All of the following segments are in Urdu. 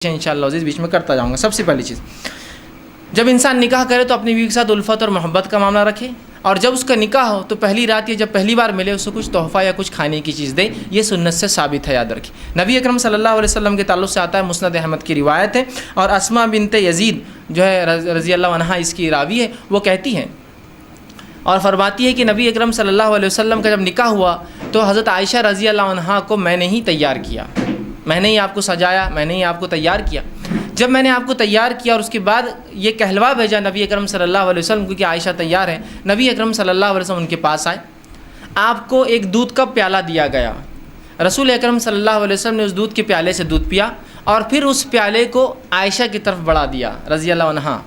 انشاءاللہ عزیز بیچ میں کرتا جاؤں گا۔ سب سے پہلی چیز، جب انسان نکاح کرے تو اپنی بیوی کے ساتھ الفت اور محبت کا معاملہ رکھے، اور جب اس کا نکاح ہو تو پہلی رات یا جب پہلی بار ملے اس کو کچھ تحفہ یا کچھ کھانے کی چیز دے۔ یہ سنت سے ثابت ہے، یاد رکھیں۔ نبی اکرم صلی اللہ علیہ وسلم کے تعلق سے آتا ہے، مسند احمد کی روایت ہے، اور اسماء بنت یزید جو ہے رضی اللہ عنہا اس کی راوی ہے، وہ کہتی ہیں اور فرماتی ہے کہ نبی اکرم صلی اللہ علیہ وسلم کا جب نکاح ہوا تو حضرت عائشہ رضی اللہ عنہا کو میں نے ہی تیار کیا، میں نے ہی آپ کو سجایا، میں نے ہی آپ کو تیار کیا۔ جب میں نے آپ کو تیار کیا اور اس کے بعد یہ کہلوا بھیجا نبی اکرم صلی اللہ علیہ وسلم کو کہ عائشہ تیار ہے، نبی اکرم صلی اللہ علیہ وسلم ان کے پاس آئے، آپ کو ایک دودھ کا پیالہ دیا گیا، رسول اکرم صلی اللہ علیہ وسلم نے اس دودھ کے پیالے سے دودھ پیا اور پھر اس پیالے کو عائشہ کی طرف بڑھا دیا رضی اللہ عنہا۔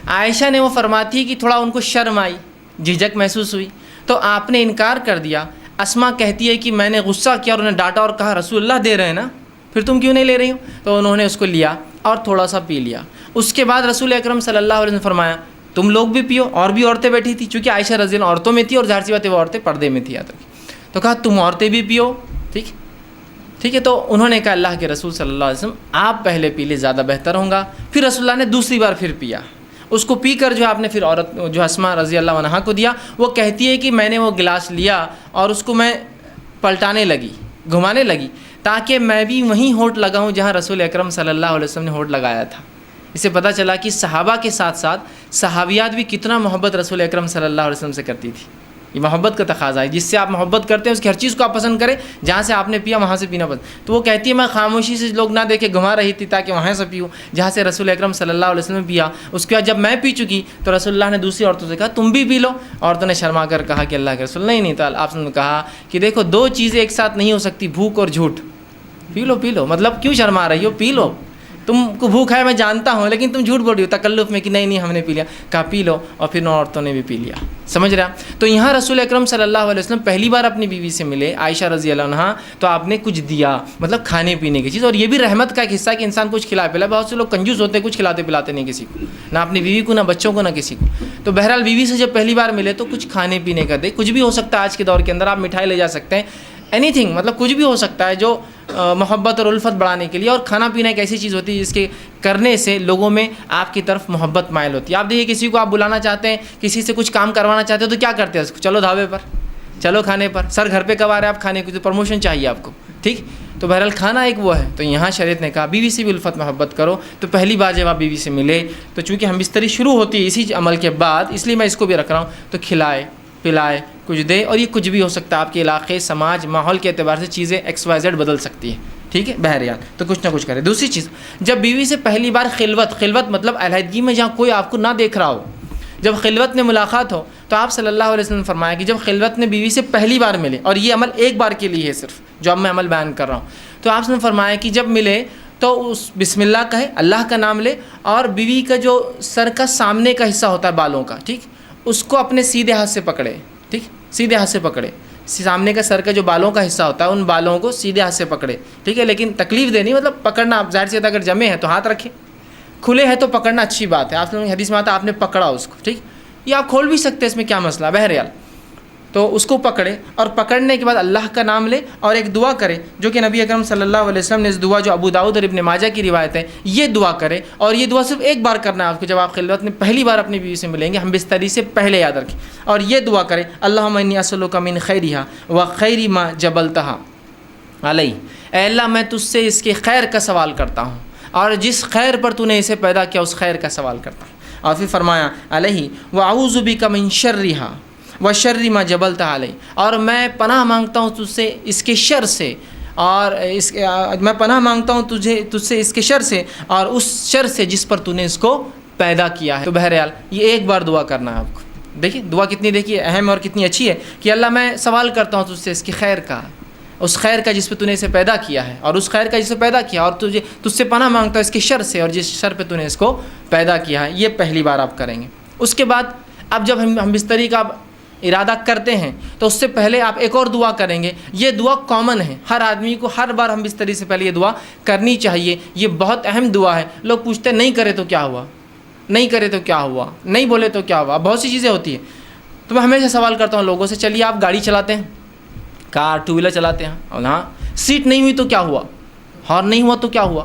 عائشہ نے وہ فرماتی ہے کہ تھوڑا ان کو شرم آئی، جھجک محسوس ہوئی، تو آپ نے انکار کر دیا۔ اسماء کہتی ہے کہ میں نے غصہ کیا اور انہیں ڈانٹا اور کہا رسول اللہ دے رہے ہیں نا، پھر تم کیوں نہیں لے رہی ہو؟ تو انہوں نے اس کو لیا اور تھوڑا سا پی لیا۔ اس کے بعد رسول اکرم صلی اللہ علیہ وسلم نے فرمایا تم لوگ بھی پیو، اور بھی عورتیں بیٹھی تھیں، چونکہ عائشہ رضی اللہ عورتوں میں تھی اور ظاہر سی بات ہے وہ عورتیں پردے میں تھی، تو کہا تم عورتیں بھی پیو، ٹھیک ہے۔ تو انہوں نے کہا اللہ کے رسول صلی اللہ علیہ وسلم آپ پہلے پی لے، زیادہ بہتر ہوگا۔ پھر رسول اللہ نے دوسری بار پھر پیا، اس کو پی کر جو آپ نے پھر عورت جو اسماء رضی اللہ عنہا کو دیا۔ وہ کہتی ہے کہ میں نے وہ گلاس لیا اور اس کو میں پلٹانے لگی، گھمانے لگی، تاکہ میں بھی وہیں ہونٹ لگاؤں جہاں رسول اکرم صلی اللہ علیہ وسلم نے ہونٹ لگایا تھا۔ اس سے پتہ چلا کہ صحابہ کے ساتھ ساتھ صحابیات بھی کتنا محبت رسول اکرم صلی اللہ علیہ وسلم سے کرتی تھی۔ یہ محبت کا تقاضا ہے، جس سے آپ محبت کرتے ہیں اس کی ہر چیز کو آپ پسند کریں، جہاں سے آپ نے پیا وہاں سے پینا پسند۔ تو وہ کہتی ہے میں خاموشی سے لوگ نہ دیکھے گھما رہی تھی تاکہ وہاں سے پیوں جہاں سے رسول اکرم صلی اللہ علیہ وسلم نے پیا۔ اس کے بعد جب میں پی چکی تو رسول اللہ نے دوسری عورتوں سے کہا تم بھی پی لو۔ عورتوں نے شرما کر کہا کہ اللہ کے رسول نہیں تعالیٰ، آپ نے کہا کہ دیکھو دو چیزیں ایک ساتھ نہیں ہو سکتی، بھوک اور جھوٹ۔ پی لو، مطلب کیوں شرما رہی ہو؟ پی لو، تم کو بھوک ہے میں جانتا ہوں، لیکن تم جھوٹ بول رہی ہو تکلف میں کہ نہیں ہم نے پی لیا۔ کہا پی لو، اور پھر نو عورتوں نے بھی پی لیا۔ سمجھ رہے آپ؟ تو یہاں رسول اکرم صلی اللہ علیہ وسلم پہلی بار اپنی بیوی سے ملے عائشہ رضی اللہ عنہا، تو آپ نے کچھ دیا، مطلب کھانے پینے کی چیز، اور یہ بھی رحمت کا ایک حصہ کہ انسان کچھ کھلا پلا۔ بہت سے لوگ کنجوس ہوتے ہیں، کچھ کھلاتے پلاتے نہیں کسی کو، نہ اپنی بیوی کو، نہ بچوں کو، نہ کسی کو۔ تو بہرحال بیوی سے جب پہلی بار ملے تو کچھ کھانے پینے کا دے، کچھ بھی ہو سکتا ہے آج کے دور کے اندر، آپ مٹھائی لے جا سکتے ہیں، اینی تھنگ، مطلب کچھ بھی ہو سکتا ہے جو محبت اور الفت بڑھانے کے لیے۔ اور کھانا پینا ایک ایسی چیز ہوتی ہے جس کے کرنے سے لوگوں میں آپ کی طرف محبت مائل ہوتی ہے۔ آپ دیکھیے کسی کو آپ بلانا چاہتے ہیں، کسی سے کچھ کام کروانا چاہتے ہو تو کیا کرتے ہیں؟ اس کو چلو ڈھابے پر، چلو کھانے پر، سر گھر پہ کب آ رہے ہیں آپ کھانے کی؟ تو پروموشن چاہیے آپ کو، ٹھیک۔ تو بہرحال کھانا ایک وہ ہے۔ تو یہاں شریعت نے کہا بیوی سے بھی الفت محبت کرو۔ تو پہلی بار جب آپ بیوی سے ملے تو چونکہ ہم بستری شروع ہوتی ہے اسی عمل کے بعد، اس لیے میں اس کو بھی رکھ رہا ہوں، تو کھلائے پلائے، کچھ دے، اور یہ کچھ بھی ہو سکتا ہے، آپ کے علاقے، سماج، ماحول کے اعتبار سے چیزیں XYZ بدل سکتی ہیں، ٹھیک ہے، بہرحال تو کچھ نہ کچھ کرے۔ دوسری چیز، جب بیوی سے پہلی بار خلوت مطلب علیحدگی میں جہاں کوئی آپ کو نہ دیکھ رہا ہو، جب خلوت میں ملاقات ہو، تو آپ صلی اللہ علیہ وسلم نے فرمایا کہ جب خلوت میں بیوی سے پہلی بار ملے، اور یہ عمل ایک بار کے لیے ہے صرف، جو اب میں عمل بیان کر رہا ہوں، تو آپ نے فرمایا کہ جب ملے تو اس بسم اللہ کہے، اللہ کا نام لے، اور بیوی کا جو سر کا سامنے کا حصہ ہوتا ہے بالوں کا، ٹھیک، اس کو اپنے سیدھے ہاتھ سے پکڑے، ٹھیک، سیدھے ہاتھ سے پکڑے، سامنے کا سر کا جو بالوں کا حصہ ہوتا ہے ان بالوں کو سیدھے ہاتھ سے پکڑے، ٹھیک ہے، لیکن تکلیف دینی، مطلب پکڑنا، آپ ظاہر سی بات اگر جمے ہیں تو ہاتھ رکھیں، کھلے ہیں تو پکڑنا اچھی بات ہے، آپ نے حدیث میں آتا آپ نے پکڑا اس کو، ٹھیک، یہ آپ کھول بھی سکتے ہیں، اس میں کیا مسئلہ، بہرحال تو اس کو پکڑے، اور پکڑنے کے بعد اللہ کا نام لے اور ایک دعا کرے، جو کہ نبی اکرم صلی اللہ علیہ وسلم نے اس دعا جو ابو داؤد اور ابن ماجہ کی روایت ہے، یہ دعا کرے، اور یہ دعا صرف ایک بار کرنا ہے آپ کو جب آپ خلوت میں پہلی بار اپنی بیوی سے ملیں گے، ہم بستری سے پہلے یاد رکھیں، اور یہ دعا کرے اللہم انی اسألک من خیرہا وخیر ما جبلتہا علیہ، اے اللہ میں تجھ سے اس کے خیر کا سوال کرتا ہوں، اور جس خیر پر تو نے اسے پیدا کیا اس خیر کا سوال کرتا ہوں۔ اور پھر فرمایا علیہ واعوذ بک من شرہا وشر ما جبلتہا علیہ، اور میں پناہ مانگتا ہوں تجھ سے اس کے شر سے، اور میں پناہ مانگتا ہوں تجھ سے اس کے شر سے، اور اس شر سے جس پر تو نے اس کو پیدا کیا ہے۔ تو بہرحال یہ ایک بار دعا کرنا ہے آپ کو۔ دیکھیے دعا کتنی دیکھیے اہم اور کتنی اچھی ہے کہ اللہ میں سوال کرتا ہوں تجھ سے اس کی خیر کا، اس خیر کا جس پہ تو نے اسے پیدا کیا ہے، اور اس خیر کا جسے پیدا کیا، اور تجھ سے پناہ مانگتا ہوں اس کے شر سے، اور جس شر پہ تو نے اس کو پیدا کیا ہے۔ یہ پہلی بار آپ کریں گے۔ اس کے بعد اب جب ہم بستری کا ارادہ کرتے ہیں تو اس سے پہلے آپ ایک اور دعا کریں گے۔ یہ دعا کامن ہے، ہر آدمی کو ہر بار ہم بستری سے پہلے یہ دعا کرنی چاہیے۔ یہ بہت اہم دعا ہے۔ لوگ پوچھتے ہیں نہیں کرے تو کیا ہوا، نہیں کرے تو کیا ہوا، نہیں بولے تو کیا ہوا، بہت سی چیزیں ہوتی ہیں۔ تو میں ہمیشہ سوال کرتا ہوں لوگوں سے، چلیے آپ گاڑی چلاتے ہیں، کار ٹو ویلر چلاتے ہیں، اور ہاں سیٹ نہیں ہوئی تو کیا ہوا، ہارن نہیں ہوا تو کیا ہوا،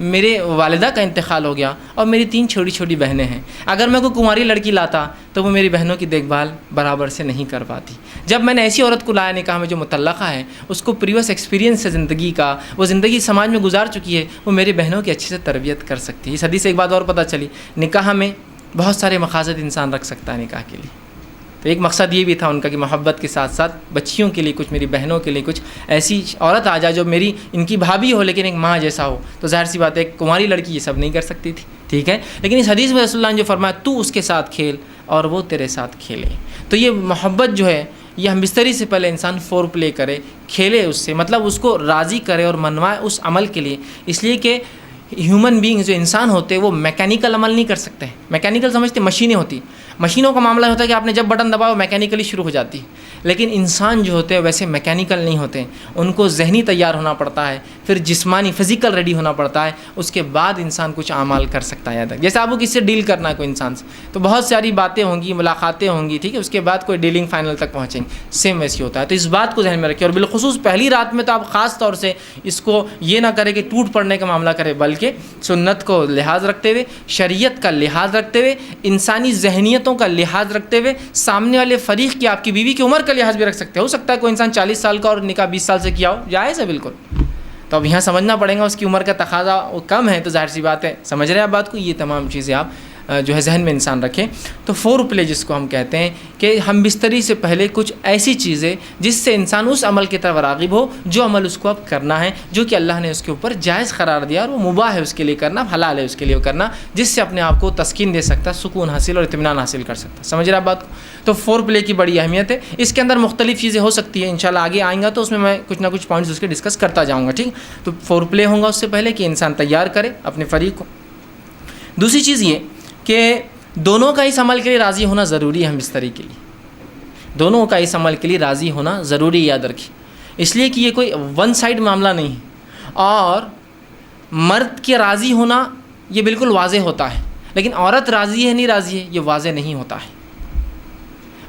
میرے والدہ کا انتقال ہو گیا اور میری 3 چھوٹی چھوٹی بہنیں ہیں، اگر میں کوئی کنواری لڑکی لاتا تو وہ میری بہنوں کی دیکھ بھال برابر سے نہیں کر پاتی۔ جب میں نے ایسی عورت کو لایا نکاح میں جو مطلقہ ہے، اس کو پریویس ایکسپیرینس ہے زندگی کا، وہ زندگی سماج میں گزار چکی ہے، وہ میری بہنوں کی اچھے سے تربیت کر سکتی ہے۔ اس حدیث سے ایک بات اور پتہ چلی، نکاح میں بہت سارے مقاصد انسان رکھ سکتا ہے نکاح کے لیے۔ تو ایک مقصد یہ بھی تھا ان کا کہ محبت کے ساتھ ساتھ بچیوں کے لیے کچھ، میری بہنوں کے لیے کچھ ایسی عورت آ جائے جو میری ان کی بھابھی ہو لیکن ایک ماں جیسا ہو۔ تو ظاہر سی بات ہے ایک کنواری لڑکی یہ سب نہیں کر سکتی تھی، ٹھیک ہے۔ لیکن اس حدیث میں رسول اللہ نے جو فرمایا تو اس کے ساتھ کھیل اور وہ تیرے ساتھ کھیلے، تو یہ محبت جو ہے یہ ہم بستری سے پہلے انسان فور پلے کرے، کھیلے اس سے، مطلب اس کو راضی کرے اور منوائے اس عمل کے لیے، اس لیے کہ ہیومن بینگ جو انسان ہوتے ہیں وہ میکینیکل عمل نہیں کر سکتے۔ میکینیکل سمجھتے مشینیں ہوتی، مشینوں کا معاملہ ہوتا ہے کہ آپ نے جب بٹن دباؤ میکینیکلی شروع ہو جاتی، لیکن انسان جو ہوتے ہیں ویسے میکینیکل نہیں ہوتے، ان کو ذہنی تیار ہونا پڑتا ہے، پھر جسمانی فزیکل ریڈی ہونا پڑتا ہے، اس کے بعد انسان کچھ اعمال کر سکتا ہے۔ یاد رکھ، جیسے آپ کو کس سے ڈیل کرنا ہے کوئی انسان سے، تو بہت ساری باتیں ہوں گی، ملاقاتیں ہوں گی، ٹھیک ہے، اس کے بعد کوئی ڈیلنگ فائنل تک پہنچیں گے، سیم ویسی ہوتا ہے۔ تو اس بات کو ذہن میں رکھیں، اور بالخصوص پہلی رات میں تو آپ خاص طور سے اس کو یہ نہ کریں کہ ٹوٹ پڑنے کا معاملہ کرے، بلکہ سنت کو لحاظ رکھتے ہوئے، شریعت کا لحاظ رکھتے ہوئے، انسانی ذہنیتوں کا لحاظ رکھتے ہوئے، سامنے والے فریق کی، آپ کی بیوی کی عمر کا لحاظ بھی رکھ سکتے ہو سکتا ہے کوئی انسان 40 سال کا اور نکاح 20 سال سے کیا ہو، جائز ہے بالکل۔ تو اب یہاں سمجھنا پڑے گا اس کی عمر کا تقاضا کم ہے، تو ظاہر سی بات ہے، سمجھ رہے ہیں آپ بات کو، یہ تمام چیزیں آپ جو ہے ذہن میں انسان رکھیں۔ تو فور پلے جس کو ہم کہتے ہیں کہ ہم بستری سے پہلے کچھ ایسی چیزیں جس سے انسان اس عمل کی طرف راغب ہو جو عمل اس کو اب کرنا ہے، جو کہ اللہ نے اس کے اوپر جائز قرار دیا اور وہ مباح ہے اس کے لیے کرنا، حلال ہے اس کے لیے کرنا، جس سے اپنے آپ کو تسکین دے سکتا، سکون حاصل اور اطمینان حاصل کر سکتا۔ سمجھ رہے آپ بات کو؟ تو فور پلے کی بڑی اہمیت ہے، اس کے اندر مختلف چیزیں ہو سکتی ہیں، انشاءاللہ آگے آئیں گا تو اس میں میں کچھ نہ کچھ پوائنٹس اس کے ڈسکس کرتا جاؤں گا، ٹھیک۔ تو فور پلے ہوگا اس سے پہلے کہ انسان تیار کرے اپنے فریق کو۔ دوسری چیز یہ کہ دونوں کا اس عمل کے لیے راضی ہونا ضروری ہے، ہم بستری کے لیے دونوں کا اس عمل کے لیے راضی ہونا ضروری، یاد رکھیے، اس لیے کہ یہ کوئی ون سائڈ معاملہ نہیں ہے، اور مرد کے راضی ہونا یہ بالکل واضح ہوتا ہے، لیکن عورت راضی ہے نہیں راضی ہے یہ واضح نہیں ہوتا ہے۔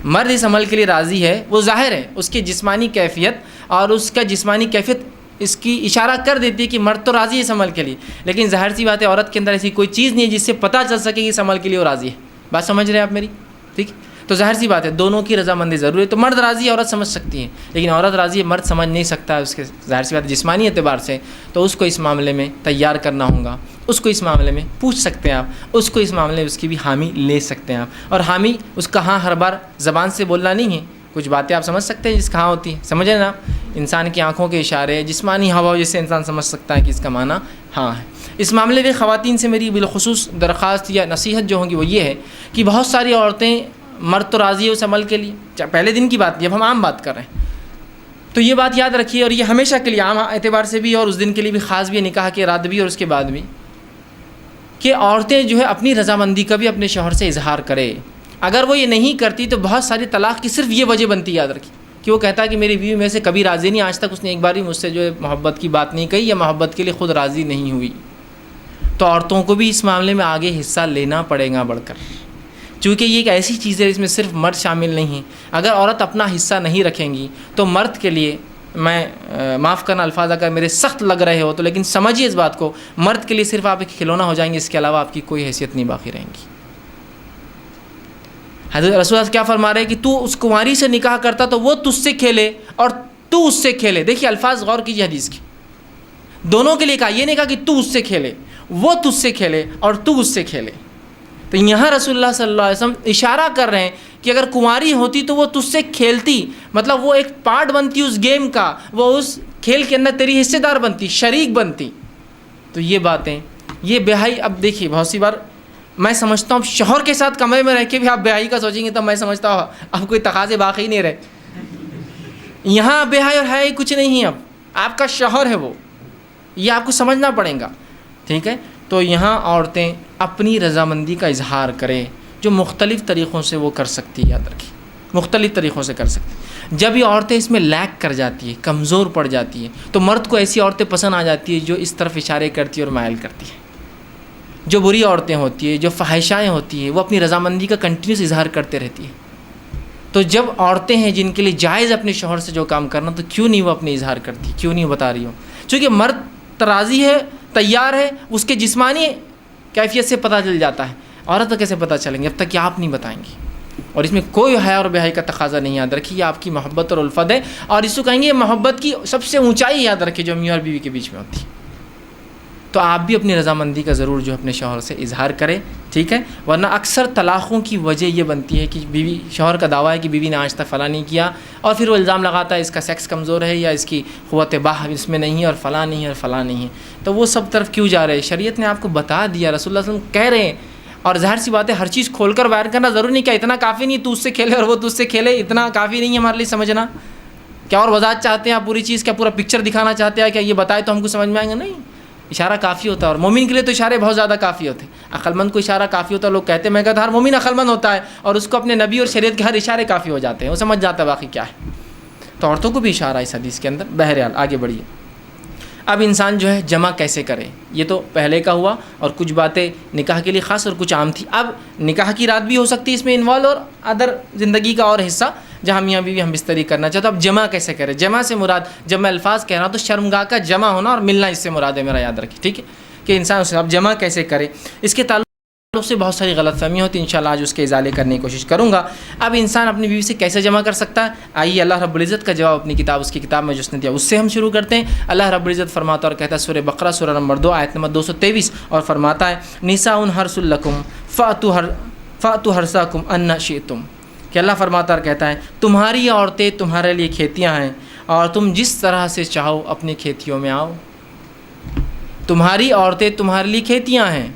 مرد اس عمل کے لیے راضی ہے، وہ ظاہر ہے، اس کی جسمانی کیفیت اور اس کا جسمانی کیفیت اس کی اشارہ کر دیتی ہے کہ مرد تو راضی ہے اس عمل کے لیے، لیکن ظاہر سی بات ہے عورت کے اندر ایسی کوئی چیز نہیں ہے جس سے پتہ چل سکے کہ اس عمل کے لیے وہ راضی ہے۔ بات سمجھ رہے ہیں آپ میری؟ ٹھیک، تو ظاہر سی بات ہے دونوں کی رضامندی ضروری ہے۔ تو مرد راضی ہے عورت سمجھ سکتی ہے، لیکن عورت راضی ہے مرد سمجھ نہیں سکتا ہے، اس کے ظاہر سی بات ہے جسمانی اعتبار سے، تو اس کو اس معاملے میں تیار کرنا ہوگا، اس کو اس معاملے میں پوچھ سکتے ہیں آپ، اس کو اس معاملے میں اس کی بھی حامی لے سکتے ہیں آپ، اور حامی اس کا ہاں ہر بار زبان سے بولنا نہیں ہے، کچھ باتیں آپ سمجھ سکتے ہیں جس کا ہاں ہوتی ہے، سمجھیں نا، انسان کی آنکھوں کے اشارے، جسمانی ہوا جس سے انسان سمجھ سکتا ہے کہ اس کا معنی ہاں ہے۔ اس معاملے میں خواتین سے میری بالخصوص درخواست یا نصیحت جو ہوگی وہ یہ ہے کہ بہت ساری عورتیں، مرد تو راضی ہے اس عمل کے لیے، پہلے دن کی بات جب ہم عام بات کر رہے ہیں، تو یہ بات یاد رکھیے، اور یہ ہمیشہ کے لیے عام اعتبار سے بھی اور اس دن کے لیے بھی خاص بھی، نکاح کے رات بھی اور اس کے بعد بھی، کہ عورتیں جو ہے اپنی رضامندی کا بھی اپنے شوہر سے اظہار کرے۔ اگر وہ یہ نہیں کرتی تو بہت ساری طلاق کی صرف یہ وجہ بنتی، یاد رکھیے، کہ وہ کہتا ہے کہ میری بیوی میں سے کبھی راضی نہیں، آج تک اس نے ایک بار بھی مجھ سے جو ہے محبت کی بات نہیں کہی یا محبت کے لیے خود راضی نہیں ہوئی۔ تو عورتوں کو بھی اس معاملے میں آگے حصہ لینا پڑے گا بڑھ کر، چونکہ یہ ایک ایسی چیز ہے جس میں صرف مرد شامل نہیں ہے۔ اگر عورت اپنا حصہ نہیں رکھیں گی تو مرد کے لیے، میں معاف کرنا الفاظ اگر میرے سخت لگ رہے ہو تو، لیکن سمجھیے اس بات کو، مرد کے لیے صرف آپ ایک کھلونا ہو جائیں گے، اس کے علاوہ آپ کی کوئی حیثیت نہیں باقی رہیں گی۔ حضرت رسول اللہ کیا فرما رہے ہیں کہ تو اس کنواری سے نکاح کرتا تو وہ تجھ سے کھیلے اور تو اس سے کھیلے۔ دیکھیے الفاظ غور کیجیے حدیث کی، دونوں کے لیے کہا، یہ نہیں کہا کہ تو اس سے کھیلے، وہ تجھ سے کھیلے اور تو اس سے کھیلے۔ تو یہاں رسول اللہ صلی اللہ علیہ وسلم اشارہ کر رہے ہیں کہ اگر کنواری ہوتی تو وہ تجھ سے کھیلتی، مطلب وہ ایک پارٹ بنتی اس گیم کا، وہ اس کھیل کے اندر تیری حصے دار بنتی، شریک بنتی۔ تو یہ باتیں، یہ بیاہی، اب دیکھیے بہت سی بار میں سمجھتا ہوں شوہر کے ساتھ کمرے میں رہ کے بھی آپ بیاہی کا سوچیں گے تو میں سمجھتا ہوں اب کوئی تقاضے باقی نہیں رہے۔ یہاں بیاہی اور حیائی کچھ نہیں ہے، اب آپ کا شوہر ہے وہ، یہ آپ کو سمجھنا پڑے گا، ٹھیک ہے۔ تو یہاں عورتیں اپنی رضامندی کا اظہار کریں، جو مختلف طریقوں سے وہ کر سکتی ہے، یاد رکھیں مختلف طریقوں سے کر سکتی۔ جب یہ عورتیں اس میں لیک کر جاتی ہے، کمزور پڑ جاتی ہیں، تو مرد کو ایسی عورتیں پسند آ جاتی ہیں جو اس طرف اشارے کرتی ہے اور مائل کرتی ہیں۔ جو بری عورتیں ہوتی ہیں، جو فحشائیں ہوتی ہیں، وہ اپنی رضامندی کا کنٹینیوس اظہار کرتے رہتی ہیں۔ تو جب عورتیں ہیں جن کے لیے جائز اپنے شوہر سے جو کام کرنا، تو کیوں نہیں وہ اپنے اظہار کرتی، کیوں نہیں بتا رہی ہو؟ چونکہ مرد راضی ہے تیار ہے اس کے جسمانی کیفیت سے پتہ چل جاتا ہے، عورت کو کیسے پتہ چلیں گے جب تک کہ آپ نہیں بتائیں گی؟ اور اس میں کوئی حیا اور بے حیائی کا تقاضا نہیں، یاد رکھیے یہ آپ کی محبت اور الفت ہے، اور اس کو کہیں گے محبت کی سب سے اونچائی یاد رکھیے جو میاں اور بیوی کے بیچ میں ہوتی ہے۔ تو آپ بھی اپنی رضامندی کا ضرور جو اپنے شوہر سے اظہار کریں، ٹھیک ہے؟ ورنہ اکثر طلاقوں کی وجہ یہ بنتی ہے کہ بیوی، شوہر کا دعویٰ ہے کہ بیوی نے آج تک فلاں نہیں کیا، اور پھر وہ الزام لگاتا ہے اس کا سیکس کمزور ہے یا اس کی قوت باہ اس میں نہیں ہے اور فلاں نہیں ہے اور فلاں نہیں ہے۔ تو وہ سب طرف کیوں جا رہے ہیں؟ شریعت نے آپ کو بتا دیا، رسول اللہ صلی اللہ علیہ وسلم کہہ رہے ہیں، اور ظاہر سی بات ہے ہر چیز کھول کر بیان کرنا ضروری نہیں، کیا اتنا کافی نہیں تو اس سے کھیلے اور وہ تجھ سے کھیلے، اتنا کافی نہیں ہے ہمارے لیے سمجھنا؟ کیا اور وضاحت چاہتے ہیں آپ پوری چیز، کیا پورا پکچر دکھانا چاہتے ہیں؟ کیا یہ بتائے تو ہم کو سمجھ میں آئیں گے؟ نہیں، اشارہ کافی ہوتا ہے، اور مومن کے لیے تو اشارے بہت زیادہ کافی ہوتے ہیں۔ عقل مند کو اشارہ کافی ہوتا ہے، لوگ کہتے ہیں، میں کہتا ہر مومن عقل مند ہوتا ہے اور اس کو اپنے نبی اور شریعت کے ہر اشارے کافی ہو جاتے ہیں، وہ سمجھ جاتا ہے باقی کیا ہے۔ تو عورتوں کو بھی اشارہ ہے اس حدیث کے اندر۔ بہرحال آگے بڑھیے، اب انسان جو ہے جمع کیسے کرے، یہ تو پہلے کا ہوا، اور کچھ باتیں نکاح کے لیے خاص اور کچھ عام تھی۔ اب نکاح کی رات بھی ہو سکتی ہے اس میں انوالو، اور ادر زندگی کا اور حصہ جہاں میاں بیوی ہم بستری کرنا چاہتے ہیں۔ اب جمع کیسے کرے؟ جمع سے مراد، جب میں الفاظ کہہ رہا ہوں تو شرمگاہ کا جمع ہونا اور ملنا اس سے مراد ہے، میرا یاد رکھیے، ٹھیک ہے؟ کہ انسان اب جمع کیسے کرے، اس کے تعلق سے بہت ساری غلط فہمیاں ہوتی ہیں، انشاءاللہ آج اس کے ازالے کرنے کی کوشش کروں گا۔ اب انسان اپنی بیوی سے کیسے جمع کر سکتا ہے؟ آئیے اللہ رب العزت کا جواب اپنی کتاب، اس کی کتاب میں جو اس نے دیا اس سے ہم شروع کرتے ہیں۔ اللہ رب العزت فرماتا اور کہتا ہے سورہ بقرہ سورہ نمبر 2 آیت نمبر 223، اور فرماتا ہے نساء حرث لکم فأتوا حرثکم ان شئتم، کہ اللہ فرماتا اور کہتا ہے تمہاری عورتیں تمہارے لیے کھیتیاں ہیں، اور تم جس طرح سے چاہو اپنی کھیتیوں میں آؤ۔ تمہاری عورتیں تمہارے لیے کھیتیاں ہیں،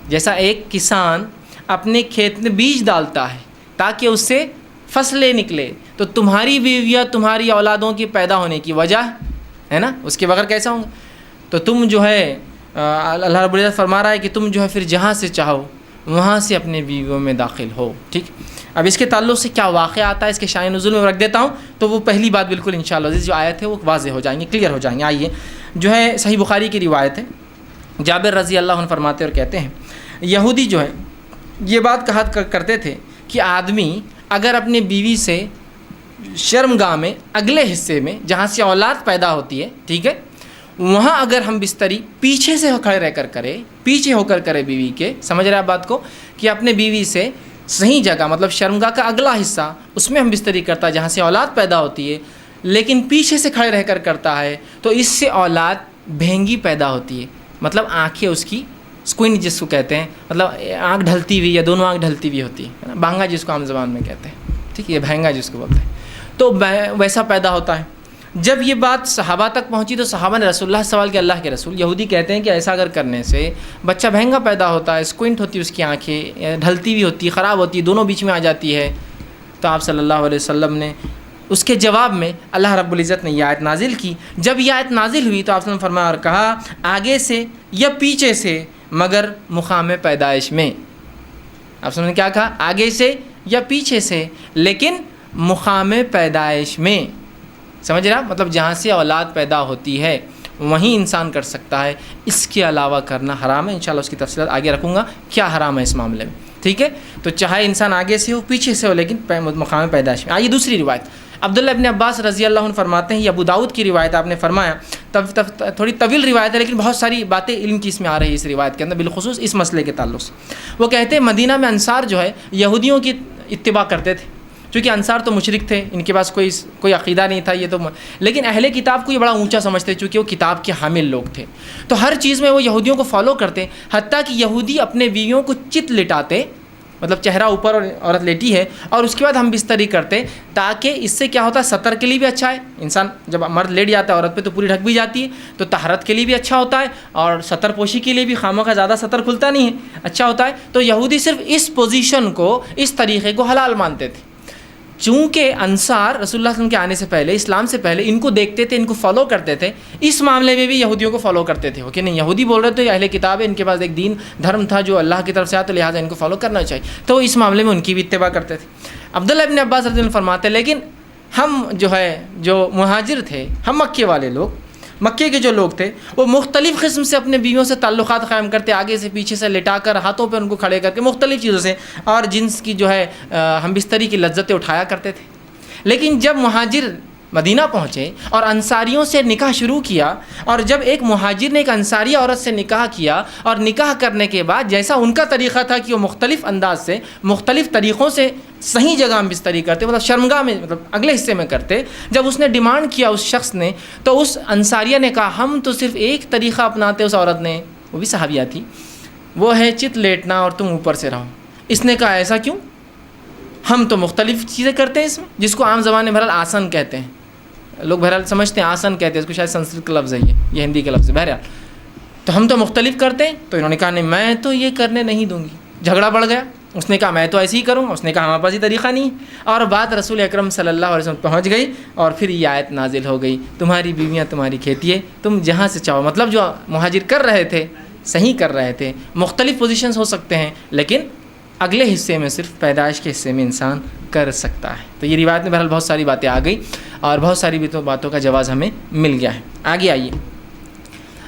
جیسا ایک کسان اپنے کھیت میں بیج ڈالتا ہے تاکہ اس سے فصلیں نکلے، تو تمہاری بیویاں تمہاری اولادوں کی پیدا ہونے کی وجہ ہے نا، اس کے بغیر کیسا ہوں گا؟ تو تم جو ہے اللہ رب العزت فرما رہا ہے کہ تم جو ہے پھر جہاں سے چاہو وہاں سے اپنے بیویوں میں داخل ہو، ٹھیک۔ اب اس کے تعلق سے کیا واقعہ آتا ہے اس کے شان نزول میں رکھ دیتا ہوں، تو وہ پہلی بات بالکل انشاءاللہ جو آیت ہے وہ واضح ہو جائیں گے، کلیئر ہو جائیں گے۔ آئیے، جو ہے صحیح بخاری کی روایت ہے، جابر رضی اللہ عنہ فرماتے اور کہتے ہیں یہودی جو ہے یہ بات کہا کرتے تھے کہ آدمی اگر اپنی بیوی سے شرمگاہ میں اگلے حصے میں جہاں سے اولاد پیدا ہوتی ہے، ٹھیک ہے، وہاں اگر ہم بستری پیچھے سے کھڑے رہ کر کرے، پیچھے ہو کر کرے بیوی کے، سمجھ رہے ہیں بات کو، کہ اپنے بیوی سے صحیح جگہ مطلب شرمگاہ کا اگلا حصہ اس میں ہم بستری کرتا ہے جہاں سے اولاد پیدا ہوتی ہے، لیکن پیچھے سے کھڑے رہ کر کرتا ہے تو اس سے اولاد بھینگی پیدا ہوتی ہے، مطلب آنکھیں اس کی اسکوئنٹ جس کو کہتے ہیں، مطلب آنکھ ڈھلتی ہوئی یا دونوں آنکھ ڈھلتی ہوئی ہوتی ہے، بھانگا جس کو عام زبان میں کہتے ہیں، ٹھیک ہے، یہ بھینگا جس کو بولتے ہیں، تو ویسا پیدا ہوتا ہے۔ جب یہ بات صحابہ تک پہنچی تو صحابہ نے رسول اللہ سے سوال کیا، اللہ کے رسول، یہودی کہتے ہیں کہ ایسا اگر کرنے سے بچہ بھینگا پیدا ہوتا ہے، اسکوئنٹ ہوتی ہے اس کی آنکھیں، ڈھلتی ہوئی ہوتی ہے، خراب ہوتی ہے، دونوں بیچ میں آ جاتی ہے۔ تو آپ صلی اللہ علیہ وسلم نے اس کے جواب میں اللہ رب العزت نے یہ آیت نازل کی۔ جب یہ آیت نازل ہوئی تو آپ نے فرمایا اور کہا آگے سے یا پیچھے سے مگر مقام پیدائش میں۔ آپ نے کیا کہا؟ آگے سے یا پیچھے سے لیکن مقام پیدائش میں، سمجھ رہا؟ مطلب جہاں سے اولاد پیدا ہوتی ہے وہیں انسان کر سکتا ہے، اس کے علاوہ کرنا حرام ہے۔ انشاءاللہ اس کی تفصیلات آگے رکھوں گا کیا حرام ہے اس معاملے میں، ٹھیک ہے؟ تو چاہے انسان آگے سے ہو پیچھے سے ہو لیکن مقام پیدائش میں۔ آئیے دوسری روایت، عبداللہ ابن عباس رضی اللہ عنہ فرماتے ہیں، یہ ابو داؤد کی روایت، آپ نے فرمایا تھوڑی طویل روایت ہے لیکن بہت ساری باتیں علم کی اس میں آ رہی ہے اس روایت کے اندر، بالخصوص اس مسئلے کے تعلق سے۔ وہ کہتے ہیں مدینہ میں انصار جو ہے یہودیوں کی اتباع کرتے تھے، چونکہ انصار تو مشرک تھے، ان کے پاس کوئی عقیدہ نہیں تھا، یہ تو لیکن اہل کتاب کو یہ بڑا اونچا سمجھتے چونکہ وہ کتاب کے حامل لوگ تھے، تو ہر چیز میں وہ یہودیوں کو فالو کرتے، حتیٰ کہ یہودی اپنے بیویوں کو چت لٹاتے، مطلب چہرہ اوپر اور عورت لیٹی ہے اور اس کے بعد ہم بستری کرتے، تاکہ اس سے کیا ہوتا ہے، سطر کے لیے بھی اچھا ہے، انسان جب مرد لیٹ جاتا ہے عورت پہ تو پوری ڈھک بھی جاتی ہے، تو طہارت کے لیے بھی اچھا ہوتا ہے، اور سطر پوشی کے لیے بھی خامہ کا زیادہ سطر کھلتا نہیں ہے، اچھا ہوتا ہے۔ تو یہودی صرف اس پوزیشن کو، اس طریقے کو حلال مانتے تھے۔ چونکہ انصار رسول اللہ صلی اللہ علیہ وسلم کے آنے سے پہلے، اسلام سے پہلے ان کو دیکھتے تھے، ان کو فالو کرتے تھے، اس معاملے میں بھی یہودیوں کو فالو کرتے تھے کہ نہیں یہودی بول رہے تھے اہل کتاب ہے، ان کے پاس ایک دین دھرم تھا جو اللہ کی طرف سے آیا تو لہٰذا ان کو فالو کرنا چاہیے، تو اس معاملے میں ان کی بھی اتباع کرتے تھے۔ عبداللہ ابن عباس رضی اللہ عنہ فرماتے ہیں لیکن ہم جو مہاجر تھے، ہم مکے والے لوگ، مکے کے جو لوگ تھے وہ مختلف قسم سے اپنے بیویوں سے تعلقات قائم کرتے، آگے سے پیچھے سے لٹا کر، ہاتھوں پہ ان کو کھڑے کر کے، مختلف چیزوں سے، اور جنس کی جو ہے ہم بستری کی لذتیں اٹھایا کرتے تھے۔ لیکن جب مہاجر مدینہ پہنچے اور انصاریوں سے نکاح شروع کیا، اور جب ایک مہاجر نے ایک انصاری عورت سے نکاح کیا، اور نکاح کرنے کے بعد جیسا ان کا طریقہ تھا کہ وہ مختلف انداز سے مختلف طریقوں سے صحیح جگہ میں بستری کرتے، مطلب شرمگاہ میں، مطلب اگلے حصے میں کرتے، جب اس نے ڈیمانڈ کیا اس شخص نے، تو اس انصاریہ نے کہا ہم تو صرف ایک طریقہ اپناتے، اس عورت نے، وہ بھی صحابیہ تھی، وہ ہے چت لیٹنا اور تم اوپر سے رہو۔ اس نے کہا ایسا کیوں؟ ہم تو مختلف چیزیں کرتے ہیں اس میں، جس کو عام زبان میں بہرحال آسن کہتے ہیں، لوگ بہرحال سمجھتے ہیں آسن کہتے ہیں اس کو، شاید سنسکرت کا لفظ ہے یہ ہندی کا لفظ ہے، بہرحال تو ہم تو مختلف کرتے ہیں۔ تو انہوں نے کہا نہیں میں تو یہ کرنے نہیں دوں گی، جھگڑا بڑھ گیا، اس نے کہا میں تو ایسے ہی کروں گا، اس نے کہا ہمارے پاس یہ طریقہ نہیں ہے، اور بات رسول اکرم صلی اللہ علیہ وسلم پہنچ گئی، اور پھر یہ آیت نازل ہو گئی تمہاری بیویاں تمہاری کھیتی ہے، تم جہاں سے چاہو، مطلب جو مہاجر کر رہے تھے صحیح کر رہے تھے، مختلف پوزیشنز ہو سکتے ہیں لیکن اگلے حصے میں صرف پیدائش کے حصے میں انسان کر سکتا ہے۔ تو یہ روایت میں بہرحال بہت ساری باتیں آ گئی اور بہت ساری باتوں کا جواز ہمیں مل گیا ہے۔ آگے آئیے،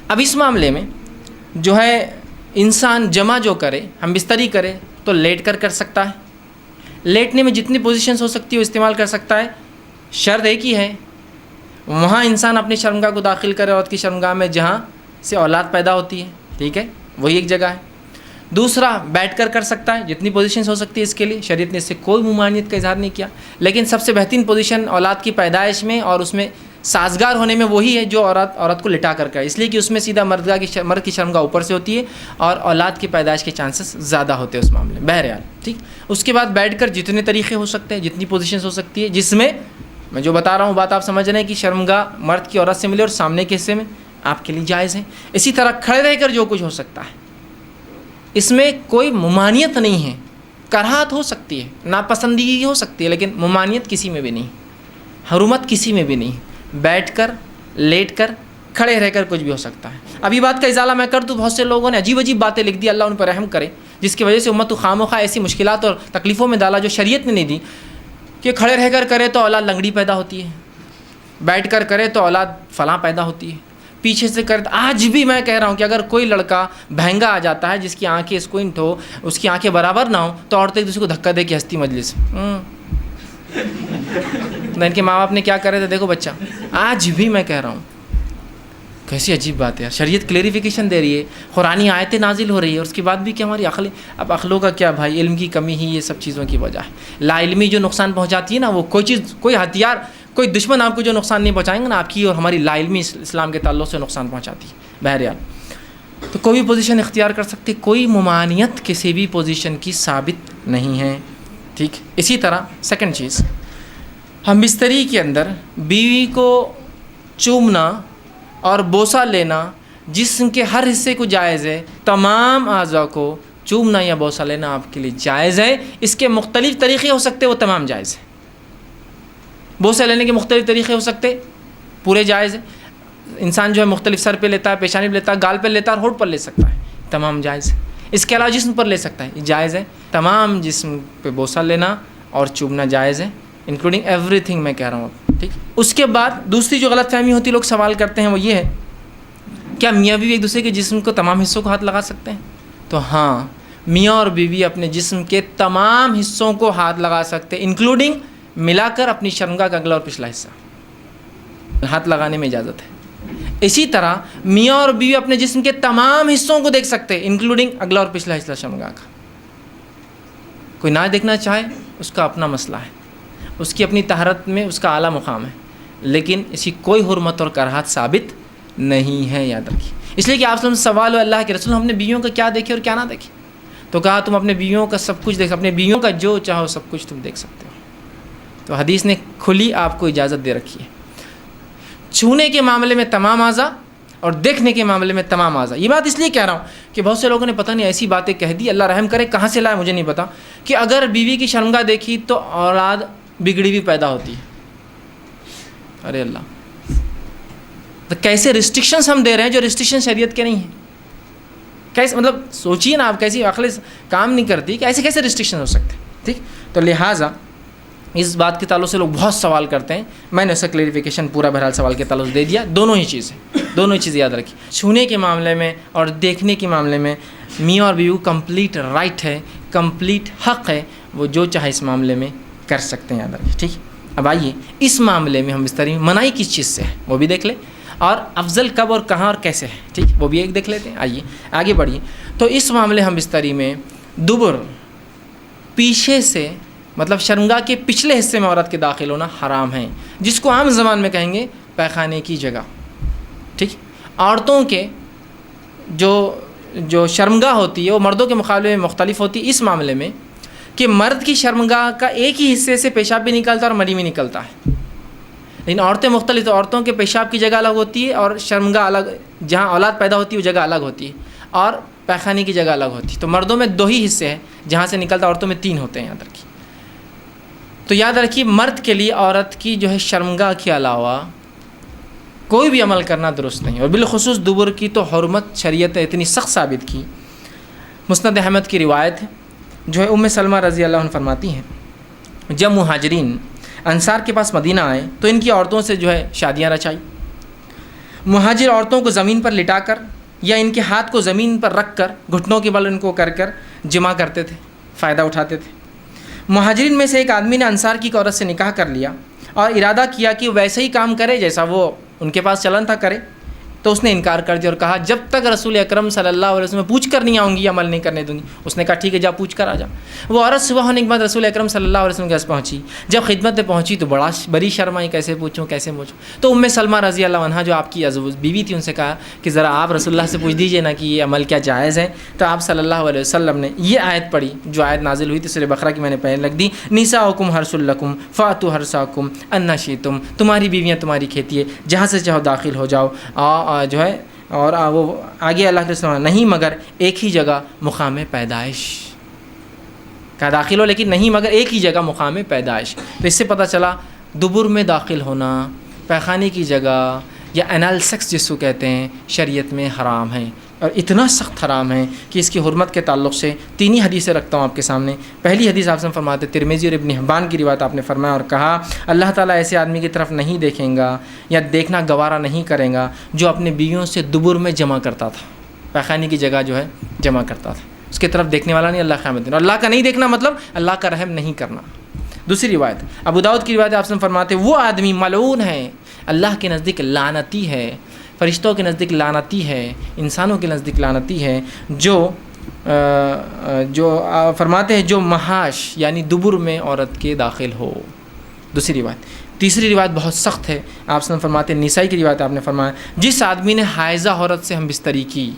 اب اس معاملے میں جو ہے انسان جمع جو کرے، ہم بستری کرے تو لیٹ کر سکتا ہے، لیٹنے میں جتنی پوزیشنز ہو سکتی ہے وہ استعمال کر سکتا ہے، شرط ایک ہی ہے وہاں انسان اپنی شرمگاہ کو داخل کرے، عورت کی شرمگاہ میں جہاں سے اولاد پیدا ہوتی ہے، ٹھیک ہے، وہی ایک جگہ ہے۔ دوسرا بیٹھ کر سکتا ہے، جتنی پوزیشنز ہو سکتی ہے اس کے لیے، شریعت نے اس سے کوئی ممانعت کا اظہار نہیں کیا، لیکن سب سے بہترین پوزیشن اولاد کی پیدائش میں اور اس میں سازگار ہونے میں وہی ہے جو عورت کو لٹا کر کرے، اس لیے کہ اس میں سیدھا مرد کی شرمگاہ اوپر سے ہوتی ہے اور اولاد کی پیدائش کے چانسز زیادہ ہوتے ہیں اس معاملے میں، بہرحال ٹھیک۔ اس کے بعد بیٹھ کر جتنے طریقے ہو سکتے ہیں، جتنی پوزیشنز ہو سکتی ہے، جس میں میں جو بتا رہا ہوں بات آپ سمجھ رہے ہیں کہ شرمگاہ مرد کی عورت سے ملے اور سامنے کے حصے میں آپ کے لیے جائز ہے۔ اسی طرح کھڑے رہ کر جو کچھ ہو سکتا ہے، اس میں کوئی ممانعت نہیں ہے، کراہت ہو سکتی ہے، ناپسندیدگی ہو سکتی ہے، لیکن ممانعت کسی میں بھی نہیں، حرمت کسی میں بھی نہیں، بیٹھ کر، لیٹ کر، کھڑے رہ کر کچھ بھی ہو سکتا ہے۔ ابھی بات کا ازالہ میں کر دوں، بہت سے لوگوں نے عجیب عجیب باتیں لکھ دی، اللہ ان پر رحم کرے، جس کی وجہ سے امت کو خواہ ایسی مشکلات اور تکلیفوں میں ڈالا جو شریعت نے نہیں دی، کہ کھڑے رہ کر کرے تو اولاد لنگڑی پیدا ہوتی ہے، بیٹھ کر کرے تو اولاد فلاں پیدا ہوتی ہے، پیچھے سے کرے۔ آج بھی میں کہہ رہا ہوں کہ اگر کوئی لڑکا بہنگا آ جاتا ہے جس کی آنکھیں اسکوئنٹ ہو، اس کی آنکھیں برابر نہ ہو، تو عورتیں ایک دوسرے کو دھکا دے کے ہنستی مجلس ان کے ماں باپ نے کیا کرے تھے دیکھو بچہ، آج بھی میں کہہ رہا ہوں کیسی عجیب بات ہے، شریعت کلیریفیکیشن دے رہی ہے، قرآنی آیتیں نازل ہو رہی ہے، اور اس کے بعد بھی کہ ہماری عقلیں، اب عقلوں کا کیا بھائی، علم کی کمی ہی یہ سب چیزوں کی وجہ ہے۔ لا علمی جو نقصان پہنچاتی ہے نا، وہ کوئی چیز، کوئی ہتھیار، کوئی دشمن آپ کو جو نقصان نہیں پہنچائیں گے نا، آپ کی اور ہماری لا علمی اسلام کے تعلق سے نقصان پہنچاتی ہے۔ بہرحال تو کوئی بھی پوزیشن اختیار کر سکتے، کوئی ممانعت کسی بھی پوزیشن کی ثابت نہیں ہے، ٹھیک۔ اسی طرح سیکنڈ چیز، ہم بستری کے اندر بیوی کو چومنا اور بوسہ لینا جسم کے ہر حصے کو جائز ہے، تمام اعضاء کو چومنا یا بوسہ لینا آپ کے لیے جائز ہے۔ اس کے مختلف طریقے ہو سکتے، وہ تمام جائز ہے۔ بوسہ لینے کے مختلف طریقے ہو سکتے، پورے جائز ہے۔ انسان جو ہے مختلف سر پہ لیتا ہے، پیشانی پہ لیتا ہے، گال پہ لیتا ہے، اور ہونٹ پر لے سکتا ہے، تمام جائز ہے۔ اس کے علاوہ جسم پر لے سکتا ہے، یہ جائز ہے۔ تمام جسم پہ بوسہ لینا اور چومنا جائز ہے، انکلوڈنگ ایوری تھنگ میں کہہ رہا ہوں، ٹھیک۔ اس کے بعد دوسری جو غلط فہمی ہوتی ہے، لوگ سوال کرتے ہیں، وہ یہ ہے کیا میاں بیوی ایک دوسرے کے جسم کو تمام حصوں کو ہاتھ لگا سکتے ہیں؟ تو ہاں، میاں اور بیوی اپنے جسم کے تمام حصوں کو ہاتھ لگا سکتے ہیں، انکلوڈنگ ملا کر اپنی شرمگاہ کا اگلا اور پچھلا حصہ ہاتھ لگانے میں اجازت ہے۔ اسی طرح میاں اور بیوی اپنے جسم کے تمام حصوں کو دیکھ سکتے ہیں، انکلوڈنگ اگلا اور پچھلا حصہ شرمگاہ کا۔ کوئی نہ دیکھنا چاہے اس کا اپنا مسئلہ ہے، اس کی اپنی طہارت میں اس کا اعلیٰ مقام ہے، لیکن اسی کوئی حرمت اور کراہت ثابت نہیں ہے، یاد رکھیے۔ اس لیے کہ آپ سے سوال ہو اللہ کے رسول، ہم نے بیویوں کا کیا دیکھے اور کیا نہ دیکھے؟ تو کہا تم اپنے بیویوں کا سب کچھ دیکھ، اپنے بیویوں کا جو چاہو سب کچھ تم دیکھ سکتے ہو۔ تو حدیث نے کھلی آپ کو اجازت دے رکھی ہے، چھونے کے معاملے میں تمام اعضاء اور دیکھنے کے معاملے میں تمام اعضاء۔ یہ بات اس لیے کہہ رہا ہوں کہ بہت سے لوگوں نے پتہ نہیں ایسی باتیں کہہ دی، اللہ رحم کرے، کہاں سے لائے مجھے نہیں پتا، کہ اگر بیوی کی شرمگاہ دیکھی تو اولاد بگڑی ہوئی پیدا ہوتی ہے۔ ارے اللہ، تو کیسے ریسٹرکشنز ہم دے رہے ہیں جو ریسٹرکشن شریعت کے نہیں ہیں؟ کیسے، مطلب سوچیے نا آپ، کیسی عقل کام نہیں کرتی کہ ایسے کیسے ریسٹرکشن ہو سکتے، ٹھیک۔ تو لہٰذا اس بات کے تعلق سے لوگ بہت سوال کرتے ہیں، میں نے اس کا کلیریفیکیشن پورا بہرحال سوال کے تعلق سے دے دیا۔ دونوں ہی چیزیں یاد رکھیں، چھونے کے معاملے میں اور دیکھنے کے معاملے میں میاں اور بیوی کو کمپلیٹ رائٹ ہے، کمپلیٹ حق ہے، وہ جو چاہے اس معاملے میں کر سکتے ہیں، یاد رکھیں، ٹھیک۔ اب آئیے اس معاملے میں ہم بستری میں منائی کس چیز سے ہے وہ بھی دیکھ لیں، اور افضل کب اور کہاں اور کیسے ہے، ٹھیک، وہ بھی ایک دیکھ لیتے ہیں۔ آئیے آگے بڑھیے۔ تو اس معاملے ہم بستری میں دبر پیچھے سے، مطلب شرمگاہ کے پچھلے حصے میں عورت کے داخل ہونا حرام ہے، جس کو عام زبان میں کہیں گے پیخانے کی جگہ، ٹھیک۔ عورتوں کے جو شرمگاہ ہوتی ہے وہ مردوں کے مقابلے میں مختلف ہوتی ہے اس معاملے میں کہ مرد کی شرمگاہ کا ایک ہی حصے سے پیشاب بھی نکلتا ہے اور منی بھی نکلتا ہے، لیکن عورتیں مختلف، تو عورتوں کے پیشاب کی جگہ الگ ہوتی ہے اور شرمگاہ الگ، جہاں اولاد پیدا ہوتی ہے وہ جگہ الگ ہوتی ہے، اور پیخانے کی جگہ الگ ہوتی ہے۔ تو مردوں میں 2 ہی حصے ہیں جہاں سے نکلتا، عورتوں میں 3 ہوتے ہیں، یاد رکھیے۔ تو یاد رکھیے مرد کے لیے عورت کی جو ہے شرمگاہ کے علاوہ کوئی بھی عمل کرنا درست نہیں، اور بالخصوص دبر کی تو حرمت شریعت نے اتنی سخت ثابت کی۔ مسند احمد کی روایت ہے، جو ہے ام سلمہ رضی اللہ عنہ فرماتی ہیں، جب مہاجرین انصار کے پاس مدینہ آئے تو ان کی عورتوں سے جو ہے شادیاں رچائی۔ مہاجر عورتوں کو زمین پر لٹا کر یا ان کے ہاتھ کو زمین پر رکھ کر گھٹنوں کے بل ان کو کر جمع کرتے تھے، فائدہ اٹھاتے تھے۔ مہاجرین میں سے ایک آدمی نے انصار کی عورت سے نکاح کر لیا اور ارادہ کیا کہ ویسے ہی کام کرے جیسا وہ ان کے پاس چلن تھا کرے، تو اس نے انکار کر دیا اور کہا جب تک رسول اکرم صلی اللہ علیہ وسلم پوچھ کر نہیں آؤں گی عمل نہیں کرنے دوں گی۔ اس نے کہا ٹھیک ہے جا پوچھ کر آ جا۔ وہ عورت صبح ہونے کے بعد رسول اکرم صلی اللہ علیہ وسلم کے پاس پہنچی، جب خدمت میں پہنچی تو بڑی شرم آئی، کیسے پوچھوں کیسے پوچھوں۔ تو ام سلمہ رضی اللہ عنہا جو آپ کی بیوی تھی ان سے کہا کہ ذرا آپ رسول اللہ سے پوچھ دیجئے نا کہ یہ عمل کیا جائز ہے۔ تو آپ صلی اللہ علیہ وسلم نے یہ آیت پڑھی جو آیت نازل ہوئی تھی سورہ بقرہ کی، میں نے پہلے لکھ دی، نساؤکم حرث لکم فاتوا حرثکم انا شئتم، تمہاری بیویاں تمہاری کھیتی ہے، جہاں سے چاہو داخل ہو جاؤ، جو ہے، اور وہ آگے اللہ کے رسول نہیں مگر ایک ہی جگہ مقام پیدائش کا داخل ہو، لیکن نہیں مگر ایک ہی جگہ مقام پیدائش۔ تو اس سے پتہ چلا دبر میں داخل ہونا، پیخانے کی جگہ یا انال سیکس جس کو کہتے ہیں، شریعت میں حرام ہے، اور اتنا سخت حرام ہے کہ اس کی حرمت کے تعلق سے 3 ہی حدیثیں رکھتا ہوں آپ کے سامنے۔ پہلی حدیث آپ سے فرماتے ترمذی اور ابن حبان کی روایت، آپ نے فرمایا اور کہا اللہ تعالیٰ ایسے آدمی کی طرف نہیں دیکھیں گا یا دیکھنا گوارا نہیں کرے گا جو اپنے بیویوں سے دبر میں جمع کرتا تھا، پیخانے کی جگہ جو ہے جمع کرتا تھا، اس کی طرف دیکھنے والا نہیں اللہ قیامت دن، اور اللہ کا نہیں دیکھنا مطلب اللہ کا رحم نہیں کرنا۔ دوسری روایت ابو داؤد کی روایت، آپ سے فرماتے وہ آدمی ملعون ہے، اللہ کے نزدیک لعنتی ہے، فرشتوں کے نزدیک لعنتی ہے، انسانوں کے نزدیک لعنتی ہے، جو فرماتے ہیں جو محاش یعنی دبر میں عورت کے داخل ہو۔ دوسری روایت۔ تیسری روایت بہت سخت ہے، آپ سے فرماتے ہیں نسائی کی روایت، آپ نے فرمایا جس آدمی نے حائضہ عورت سے ہم بستری کی،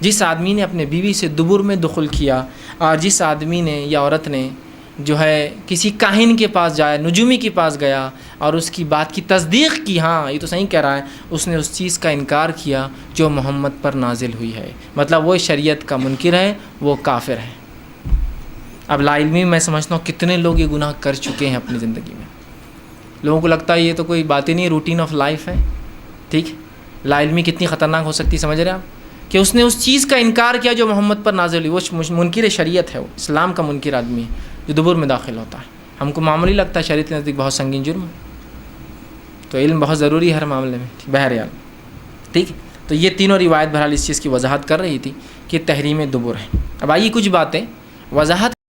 جس آدمی نے اپنے بیوی سے دبر میں دخل کیا، اور جس آدمی نے یا عورت نے جو ہے کسی کاہن کے پاس جایا، نجومی کے پاس گیا اور اس کی بات کی تصدیق کی، ہاں یہ تو صحیح کہہ رہا ہے، اس نے اس چیز کا انکار کیا جو محمد پر نازل ہوئی ہے، مطلب وہ شریعت کا منکر ہے، وہ کافر ہے۔ اب لا علمی میں سمجھتا ہوں کتنے لوگ یہ گناہ کر چکے ہیں اپنی زندگی میں، لوگوں کو لگتا ہے یہ تو کوئی بات ہی نہیں، روٹین آف لائف ہے، ٹھیک۔ لا علمی کتنی خطرناک ہو سکتی، سمجھ رہے ہیں آپ، کہ اس نے اس چیز کا انکار کیا جو محمد پر نازل ہوئی، وہ منکر شریعت ہے، وہ اسلام کا منکر آدمی ہے جو دبر میں داخل ہوتا ہے۔ ہم کو معمولی لگتا ہے، شریعت کے نزدیک بہت سنگین جرم، تو علم بہت ضروری ہے ہر معاملے میں، بہرحال ٹھیک۔ تو یہ تینوں روایت بہرحال اس چیز کی وضاحت کر رہی تھی کہ تحریم دبر ہے۔ اب آئیے کچھ باتیں وضاحت